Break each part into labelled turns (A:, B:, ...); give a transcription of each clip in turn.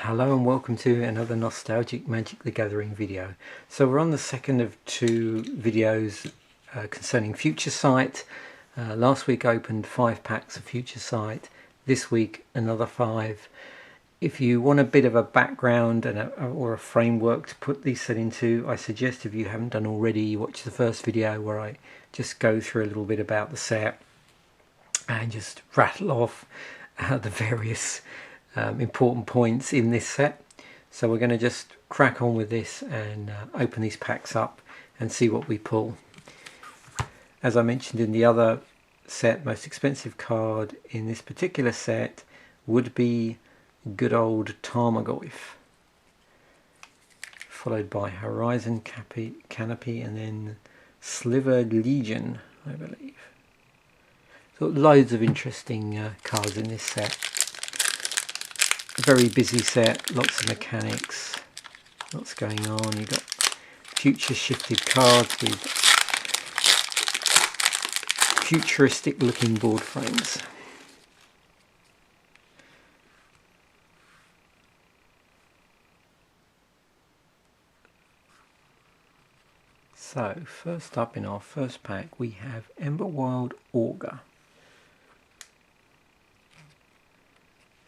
A: Hello and welcome to another nostalgic Magic the Gathering video. So we're on the second of two videos concerning Future Sight. Last week I opened 5 packs of Future Sight. This week another 5. If you want a bit of a background and or a framework to put these set into, I suggest if you haven't done already, you watch the first video where I just go through a little bit about the set and just rattle off the various important points in this set. So we're going to just crack on with this and open these packs up and see what we pull. As I mentioned in the other set, most expensive card in this particular set would be good old Tarmogoyf, followed by Horizon Canopy and then Sliver Legion, I believe. So loads of interesting cards in this set. Very busy set, lots of mechanics, lots going on. You've got future shifted cards with futuristic looking board frames. So first up in our first pack we have Emberwild Augur.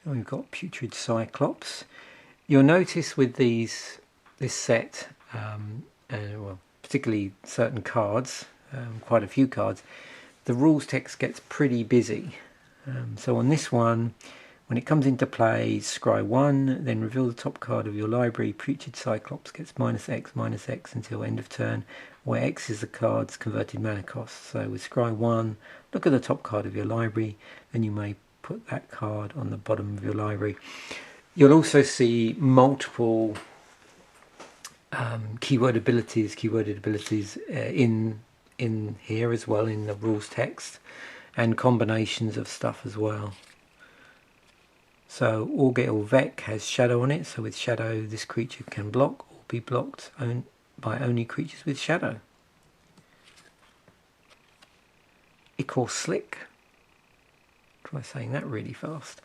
A: And we've got Putrid Cyclops. You'll notice with this set, well, particularly certain cards, quite a few cards, the rules text gets pretty busy. So on this one, when it comes into play, scry 1, then reveal the top card of your library. Putrid Cyclops gets -X until end of turn, where X is the card's converted mana cost. So with scry 1, look at the top card of your library, and you may put that card on the bottom of your library. You'll also see multiple keyworded abilities in here as well, in the rules text, and combinations of stuff as well. So Augur Vec has shadow on it, so with shadow this creature can block or be blocked by only creatures with shadow. Ichor Slick, try saying that really fast.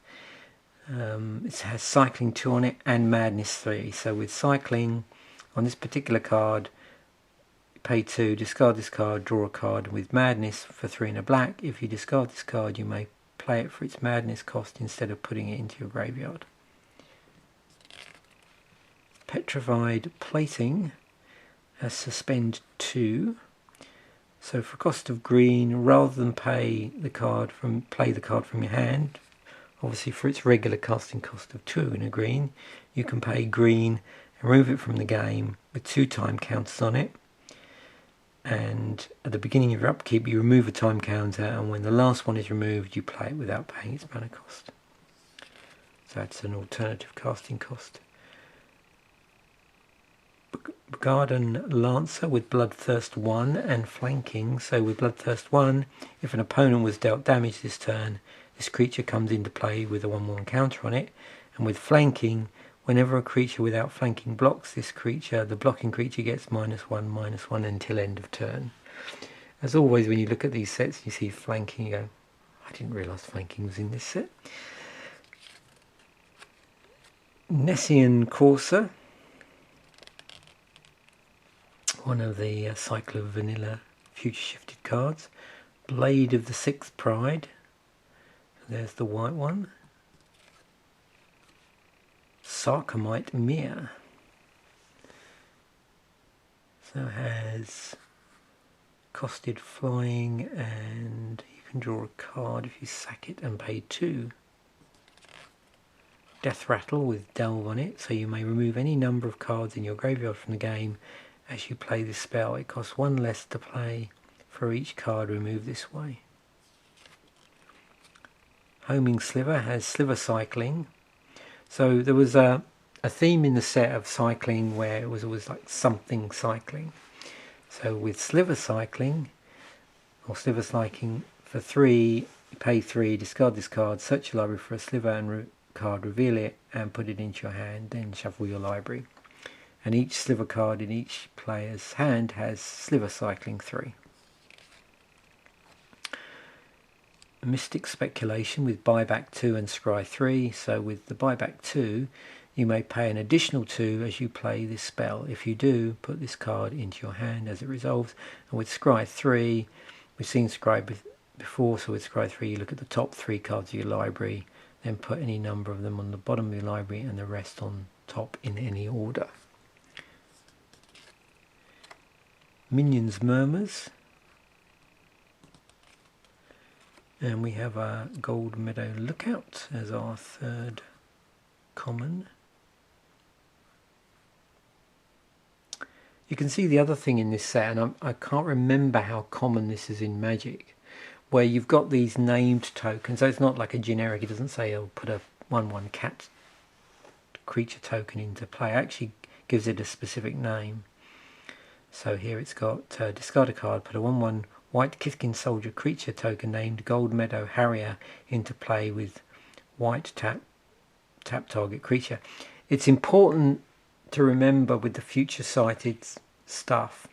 A: It has Cycling 2 on it and Madness 3. So with Cycling on this particular card, pay 2, discard this card, draw a card. With Madness for 3 and a black, if you discard this card you may play it for its Madness cost instead of putting it into your graveyard. Petrified Plating has Suspend 2. So for cost of green, rather than play the card from your hand, obviously for its regular casting cost of 2 in a green, you can pay green and remove it from the game with 2 time counters on it. And at the beginning of your upkeep you remove a time counter, and when the last one is removed you play it without paying its mana cost. So that's an alternative casting cost. Garden Lancer with Bloodthirst 1 and Flanking. So with Bloodthirst 1, if an opponent was dealt damage this turn, this creature comes into play with a 1/1 counter on it. And with Flanking, whenever a creature without flanking blocks this creature, the blocking creature gets -1/-1 until end of turn. As always, when you look at these sets you see Flanking, you go, I didn't realise Flanking was in this set. Nessian Courser, one of the Cycler Vanilla future shifted cards. Blade of the Sixth Pride, there's the white one. Sarcomite Mere, so it has costed flying and you can draw a card if you sack it and pay 2. Death Rattle with Delve on it, so you may remove any number of cards in your graveyard from the game as you play this spell. It costs 1 less to play for each card removed this way. Homing Sliver has Sliver Cycling. So there was a theme in the set of cycling where it was always like something cycling. So with Sliver Cycling, or Sliver Cycling, for 3, you pay 3, discard this card, search your library for a Sliver and card, reveal it and put it into your hand, then shuffle your library. And each Sliver card in each player's hand has Sliver Cycling 3. Mystic Speculation with Buyback 2 and Scry 3. So with the Buyback 2, You may pay an additional 2 as you play this spell. If you do, put this card into your hand as it resolves. And with scry 3, we've seen scry before, so with scry 3 you look at the top 3 cards of your library, then put any number of them on the bottom of your library and the rest on top in any order. Minions Murmurs. And we have a Gold Meadow Lookout as our third common. You can see the other thing in this set, and I can't remember how common this is in Magic, where you've got these named tokens. So it's not like a generic, it doesn't say I'll put a 1/1 cat creature token into play. It actually gives it a specific name. So here it's got discard a card, put a 1/1 white Kithkin soldier creature token named Gold Meadow Harrier into play with white tap target creature. It's important to remember with the future sighted stuff,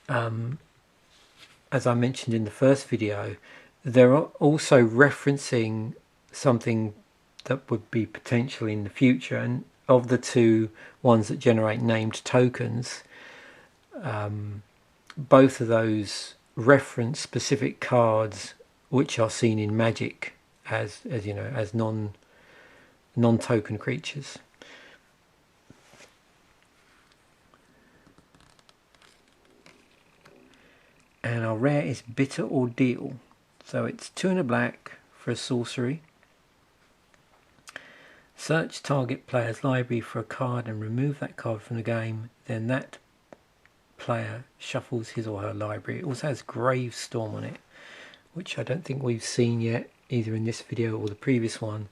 A: as I mentioned in the first video, they're also referencing something that would be potential in the future, and of the two ones that generate named tokens, both of those reference specific cards which are seen in Magic as you know, as non-token creatures. And our rare is Bitter Ordeal. So it's 2 and a black for a sorcery. Search target player's library for a card and remove that card from the game. Then that player shuffles his or her library. It also has Gravestorm on it, which I don't think we've seen yet, either in this video or the previous one.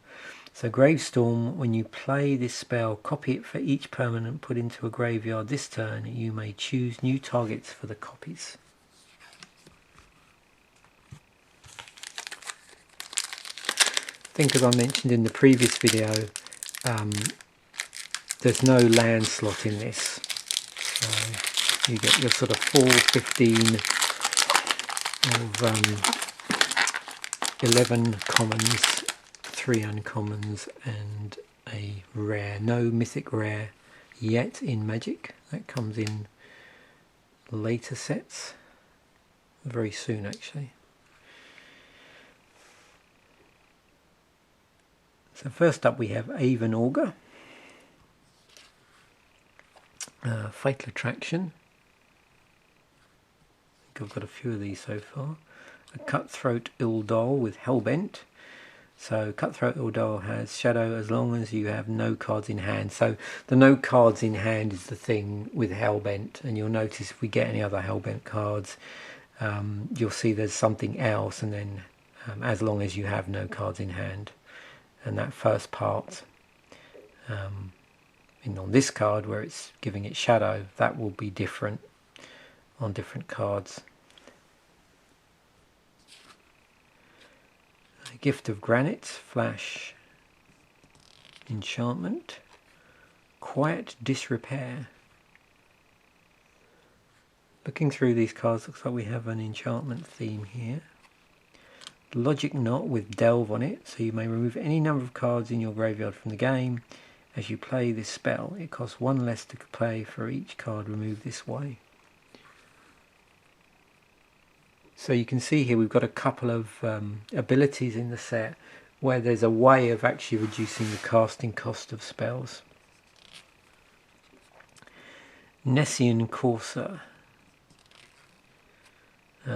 A: So Gravestorm, when you play this spell, copy it for each permanent put into a graveyard this turn. You may choose new targets for the copies. I think, as I mentioned in the previous video, there's no land slot in this. So you get your sort of 4/15 of 11 commons, 3 uncommons and a rare. No mythic rare yet in Magic. That comes in later sets, very soon actually. So first up we have Aven Augur, Fatal Attraction. I think I've got a few of these so far. A Cutthroat Ildol with Hellbent. So Cutthroat Ildol has Shadow as long as you have no cards in hand. So the no cards in hand is the thing with Hellbent, and you'll notice if we get any other Hellbent cards, you'll see there's something else, and then as long as you have no cards in hand. And that first part, on this card where it's giving it Shadow, that will be different on different cards. A Gift of Granite, Flash, Enchantment, Quiet Disrepair. Looking through these cards, looks like we have an enchantment theme here. Logic Knot with Delve on it, so you may remove any number of cards in your graveyard from the game. As you play this spell, it costs 1 less to play for each card removed this way. So you can see here we've got a couple of abilities in the set where there's a way of actually reducing the casting cost of spells. Nessian Courser,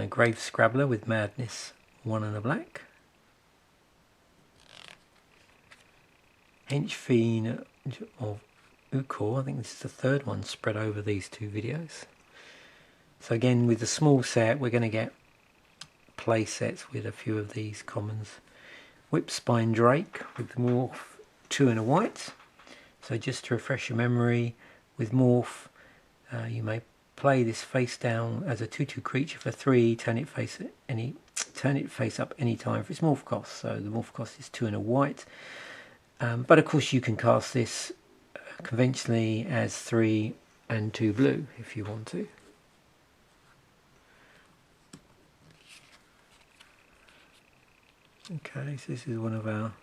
A: Grave Scrabbler with Madness, 1 and a black. Henchfiend of Ukor, I think this is the third one spread over these 2 videos. So again, with the small set, we're going to get play sets with a few of these commons. Whipspine Drake with Morph, 2 and a white. So just to refresh your memory, with Morph, you may play this face down as a 2/2 creature for 3, turn it face up any time for its morph cost. So the morph cost is 2 and a white. But of course you can cast this conventionally as 3 and 2 blue if you want to. Okay, so this is one of our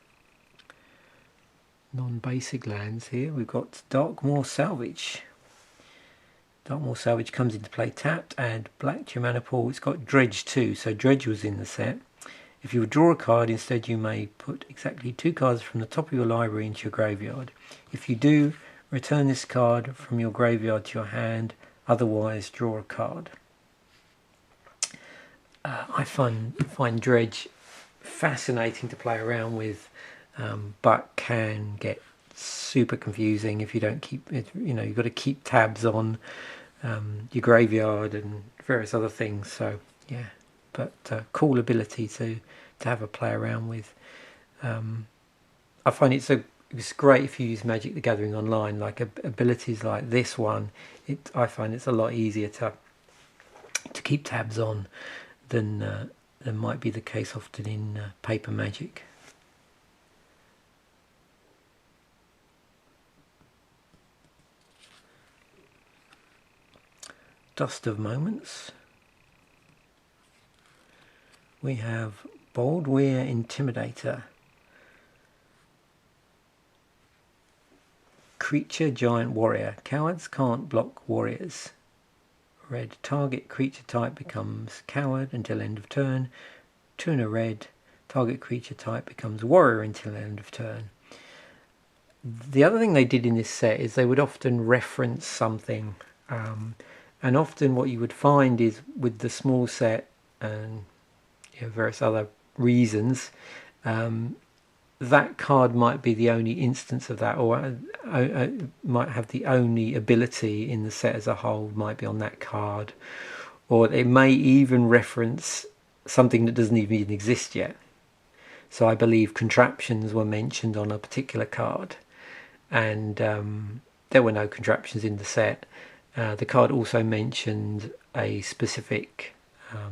A: non-basic lands here. We've got Darkmoor Salvage. Darkmoor Salvage comes into play tapped. Add black to your mana pool. It's got Dredge too, so Dredge was in the set. If you would draw a card, instead you may put exactly 2 cards from the top of your library into your graveyard. If you do, return this card from your graveyard to your hand, otherwise draw a card. I find Dredge fascinating to play around with, but can get super confusing if you don't keep it. You know, you've got to keep tabs on your graveyard and various other things. So yeah, but cool ability to have a play around with. I find it's great if you use Magic the Gathering online, like abilities like this one. I find it's a lot easier to keep tabs on than might be the case often in paper Magic. Dust of Moments. We have Bold Weir Intimidator. Creature Giant Warrior. Cowards can't block warriors. Red, target creature type becomes coward until end of turn. 2 and a red, target creature type becomes warrior until end of turn. The other thing they did in this set is they would often reference something, and often what you would find is with the small set and various other reasons, that card might be the only instance of that, or might have the only ability in the set as a whole might be on that card, or it may even reference something that doesn't even exist yet. So I believe contraptions were mentioned on a particular card, and there were no contraptions in the set. The card also mentioned a specific I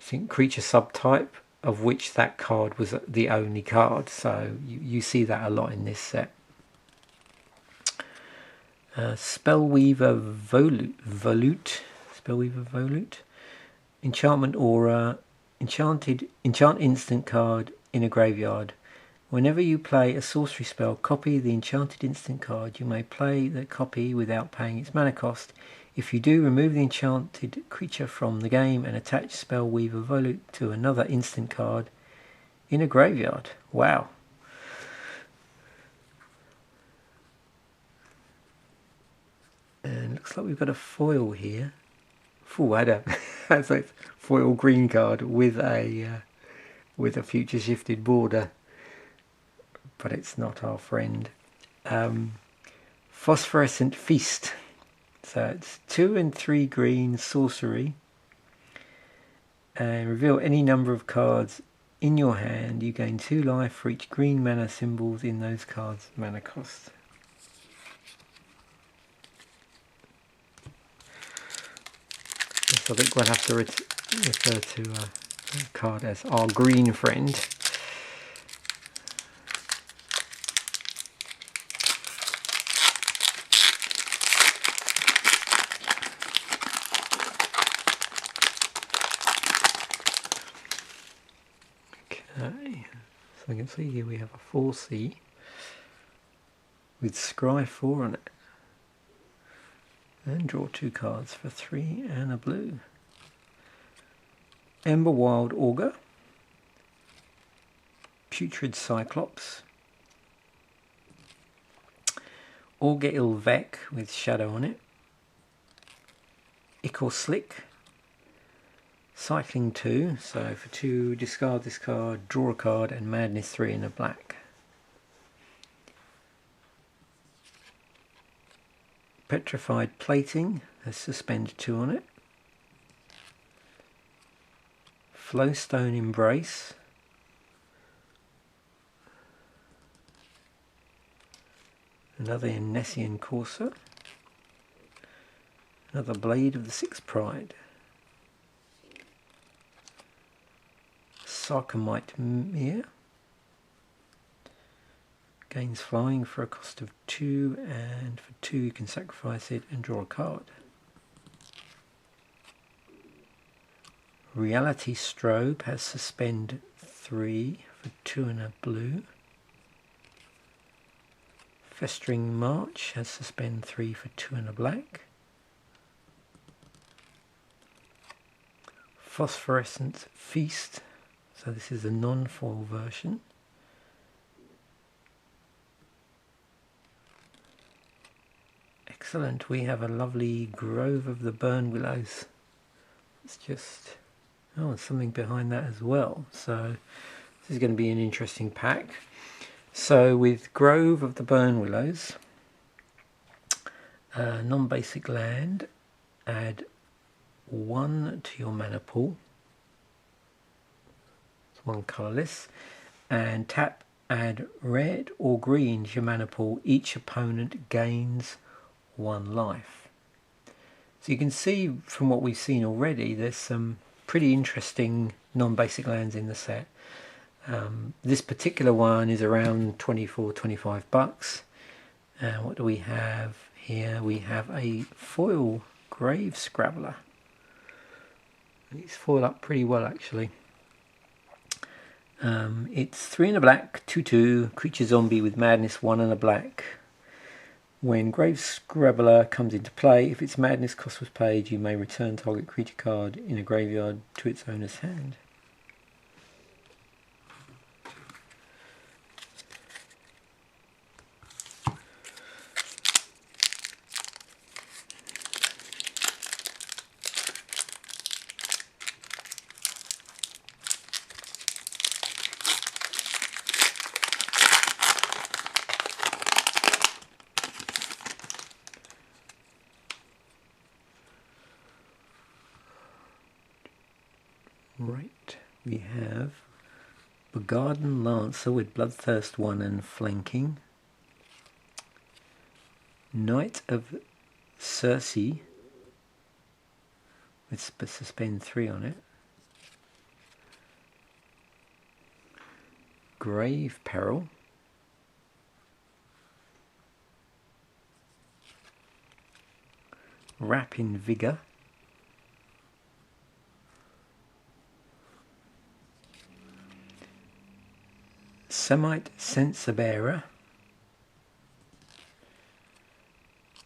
A: think creature subtype, of which that card was the only card, so you see that a lot in this set. Spellweaver Volute. Enchantment Aura. Enchant instant card in a graveyard. Whenever you play a sorcery spell, copy the enchanted instant card. You may play the copy without paying its mana cost. If you do, remove the enchanted creature from the game and attach Spellweaver Volute to another instant card in a graveyard. Wow. And looks like we've got a foil here. Full header. That's a foil green card with a future shifted border. But it's not our friend. Phosphorescent Feast. So it's 2 and 3 green sorcery, and reveal any number of cards in your hand. You gain 2 life for each green mana symbols in those cards' mana cost. So I think we'll have to refer to a card as our green friend. Okay, so you can see here we have a 4C with Scry 4 on it. And draw 2 cards for 3 and a blue. Emberwild Augur. Putrid Cyclops. Augur Ilvec with Shadow on it. Ichor Slick. Cycling 2, so for 2 discard this card, draw a card, and Madness 3 in a black. Petrified Plating has Suspend 2 on it. Flowstone Embrace. Another Nessian Courser. Another Blade of the Sixth Pride. Sarcomite Mere. Gains flying for a cost of 2, and for 2 you can sacrifice it and draw a card. Reality Strobe has Suspend 3 for 2 and a blue. Festering March has suspend 3 for 2 and a black. Phosphorescent Feast, so this is a non-foil version. Excellent, we have a lovely Grove of the Burn Willows. It's just, oh, there's something behind that as well, so this is going to be an interesting pack. So with Grove of the Burn Willows, non-basic land, add 1 to your mana pool. It's 1 colourless, and tap, add red or green to your mana pool. Each opponent gains 1 life. So you can see from what we've seen already, there's some pretty interesting non-basic lands in the set. This particular one is around 24-25 bucks. And what do we have here? We have a foil Grave Scrabbler. He's foiled up pretty well actually. It's 3 and a black, 2/2, creature zombie with madness, 1 and a black. When Grave Scrabbler comes into play, if its madness cost was paid, you may return target creature card in a graveyard to its owner's hand. Right, we have the Garden Lancer with Bloodthirst 1 and flanking. Knight of Circe with suspend 3 on it. Grave Peril. Rapine Vigor. Semite Sensorbearer.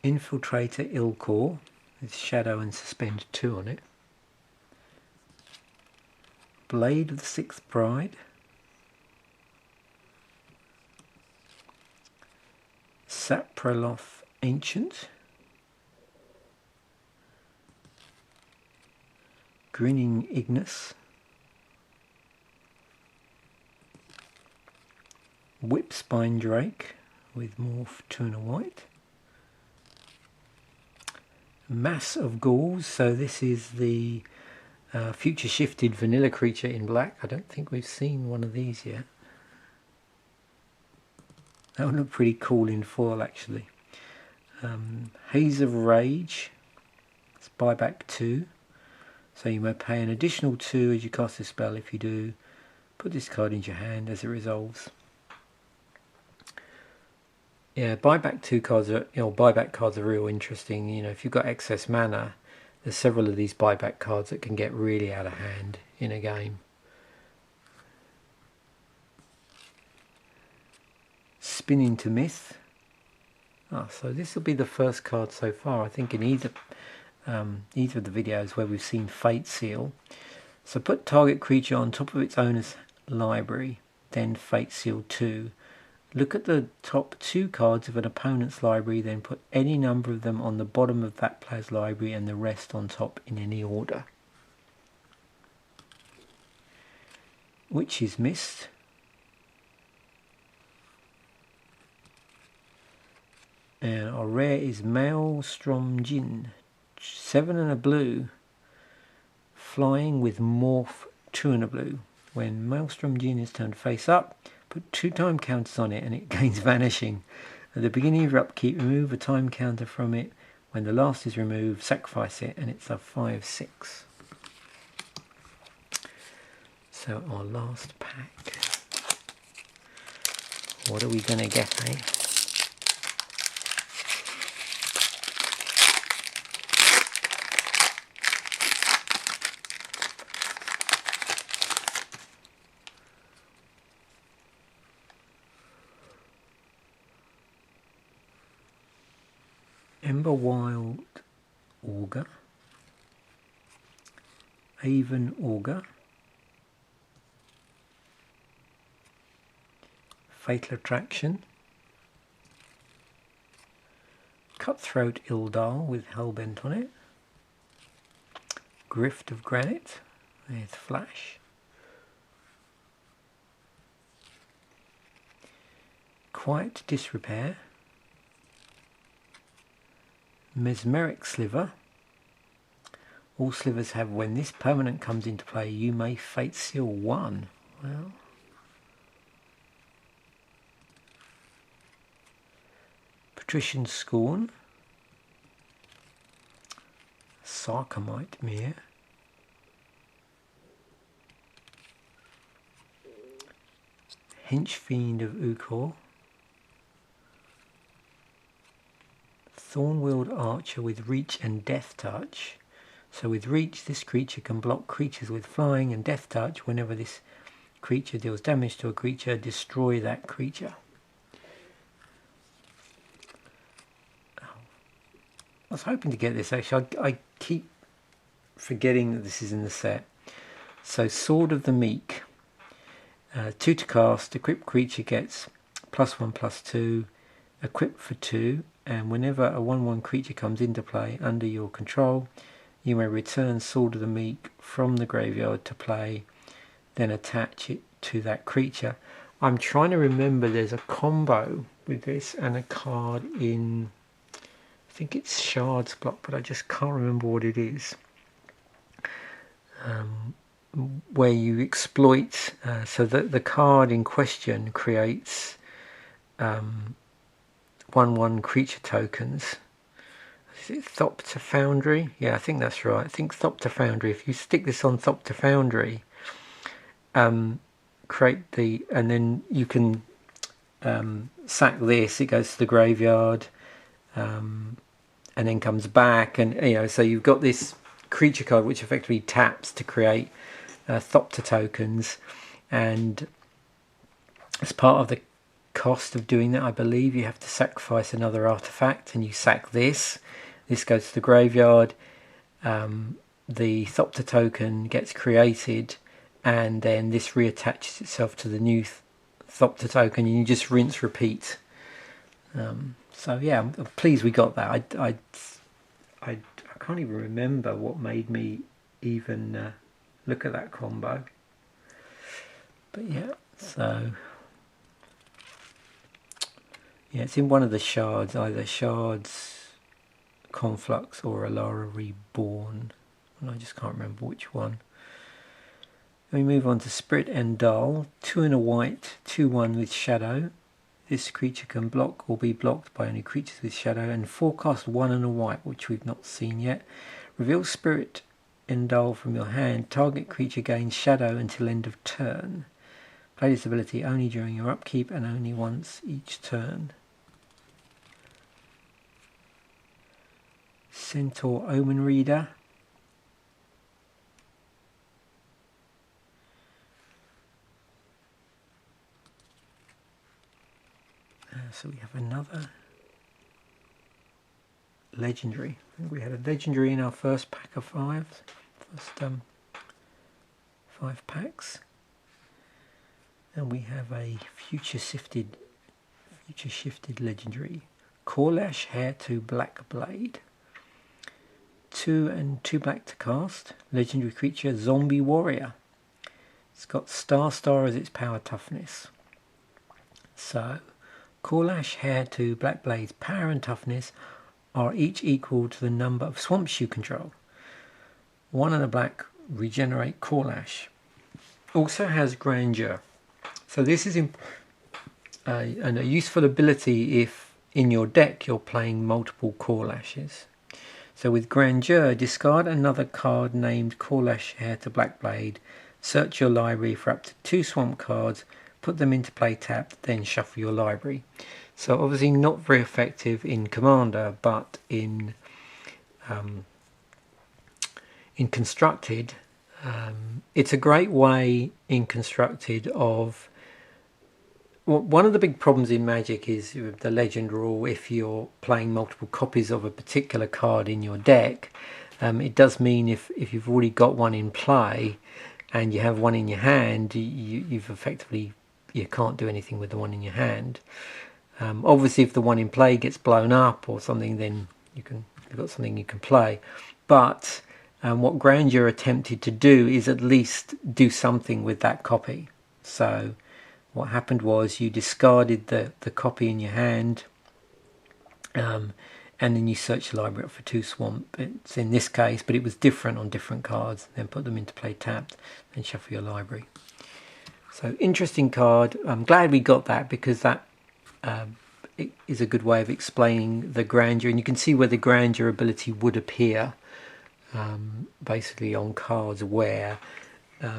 A: Infiltrator Ilkor with Shadow and Suspend 2 on it. Blade of the Sixth Bride. Sapraloth Ancient. Grinning Ignis. Whipspine Drake with Morph 2 and a white. Mass of Ghouls, so this is the future shifted vanilla creature in black. I don't think we've seen one of these yet. That would look pretty cool in foil actually. Haze of Rage, it's buyback 2. So you may pay an additional 2 as you cast this spell. If you do, put this card into your hand as it resolves. Yeah, buyback 2 cards are, buyback cards are real interesting. You know, if you've got excess mana, there's several of these buyback cards that can get really out of hand in a game. Spin into Myth. So this will be the first card so far, I think, in either of the videos where we've seen Fate Seal. So put target creature on top of its owner's library, then Fate Seal 2. Look at the top 2 cards of an opponent's library, then put any number of them on the bottom of that player's library and the rest on top in any order. Witch's Mist. And our rare is Maelstrom Djinn. 7 and a blue. Flying with Morph 2 and a blue. When Maelstrom Djinn is turned face up, put 2 time counters on it and it gains Vanishing. At the beginning of your upkeep, remove a time counter from it. When the last is removed, sacrifice it, and it's a 5/6. So our last pack. What are we going to get, eh? Emberwild Auger, Avon Auger, Fatal Attraction, Cutthroat Ildal with Hellbent on it, Grift of Granite, there's Flash, Quiet Disrepair, Mesmeric Sliver. All slivers have, when this permanent comes into play, you may fate seal one. Well, Patrician Scorn, Sarcomite Mere, Henchfiend of Ukor, Thornwheeled Archer with Reach and Death Touch. So with Reach, this creature can block creatures with flying, and Death Touch, whenever this creature deals damage to a creature, destroy that creature. I was hoping to get this actually. I keep forgetting that this is in the set. So Sword of the Meek, 2 to cast, equipped creature gets +1/+2, equipped for 2, and whenever a 1/1 creature comes into play under your control, you may return Sword of the Meek from the graveyard to play, then attach it to that creature. I'm trying to remember, there's a combo with this and a card in, I think it's Shard's Block, but I just can't remember what it is. Where you exploit, so that the card in question creates 1/1 creature tokens. Is it Thopter Foundry? Yeah, I think that's right. I think Thopter Foundry. If you stick this on Thopter Foundry, create the, and then you can sack this. It goes to the graveyard, and then comes back, and so you've got this creature card which effectively taps to create Thopter tokens, and as part of the cost of doing that, I believe you have to sacrifice another artifact, and you sack this. This goes to the graveyard, the Thopter token gets created, and then this reattaches itself to the new Thopter token, and you just rinse repeat. So yeah, I'm pleased we got that. I can't even remember what made me even look at that combo. But yeah, so yeah, it's in one of the shards, either Shards Conflux or Alara Reborn, and I just can't remember which one. Then we move on to Spirit Endal, 2 and a white, 2/1 with Shadow. This creature can block or be blocked by only creatures with Shadow, and forecast 1 and a white, which we've not seen yet. Reveal Spirit Endal from your hand. Target creature gains Shadow until end of turn. Play this ability only during your upkeep and only once each turn. Centaur Omen Reader. So we have another legendary. I think we had a legendary in our first pack of 5. First 5 packs. And we have a future shifted legendary. Corlash Hair to Black Blade. 2 and 2 black to cast. Legendary creature, Zombie Warrior. It's got Star as its power toughness. So Corlash Hair to Black Blade's power and toughness are each equal to the number of swamps you control. 1 and a black, regenerate Corlash. Also has Grandeur. So this is a useful ability if in your deck you're playing multiple Corlashes. So with Grandeur, discard another card named Corlash Hair to Black Blade, search your library for up to 2 swamp cards, put them into play tapped, then shuffle your library. So obviously not very effective in Commander, but in Constructed, it's a great way in Constructed of one of the big problems in Magic is with the legend rule. If you're playing multiple copies of a particular card in your deck, it does mean if you've already got one in play and you have one in your hand, you've effectively, you can't do anything with the one in your hand. Obviously, if the one in play gets blown up or something, then you've got something you can play. But what Grandeur attempted to do is at least do something with that copy. So what happened was you discarded the copy in your hand, and then you search the library up for 2 swamp. It's in this case, but it was different on different cards. Then put them into play tapped, then shuffle your library. So interesting card. I'm glad we got that, because that it is a good way of explaining the Grandeur, and you can see where the Grandeur ability would appear, basically on cards where,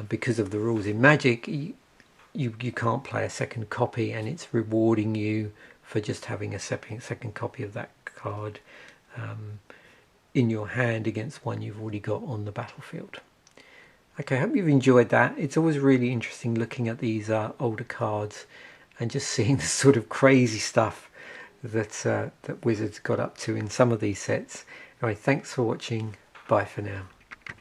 A: because of the rules in Magic, you can't play a second copy, and it's rewarding you for just having a second copy of that card in your hand against one you've already got on the battlefield. Okay, I hope you've enjoyed that. It's always really interesting looking at these older cards and just seeing the sort of crazy stuff that that Wizards got up to in some of these sets. Anyway, thanks for watching. Bye for now.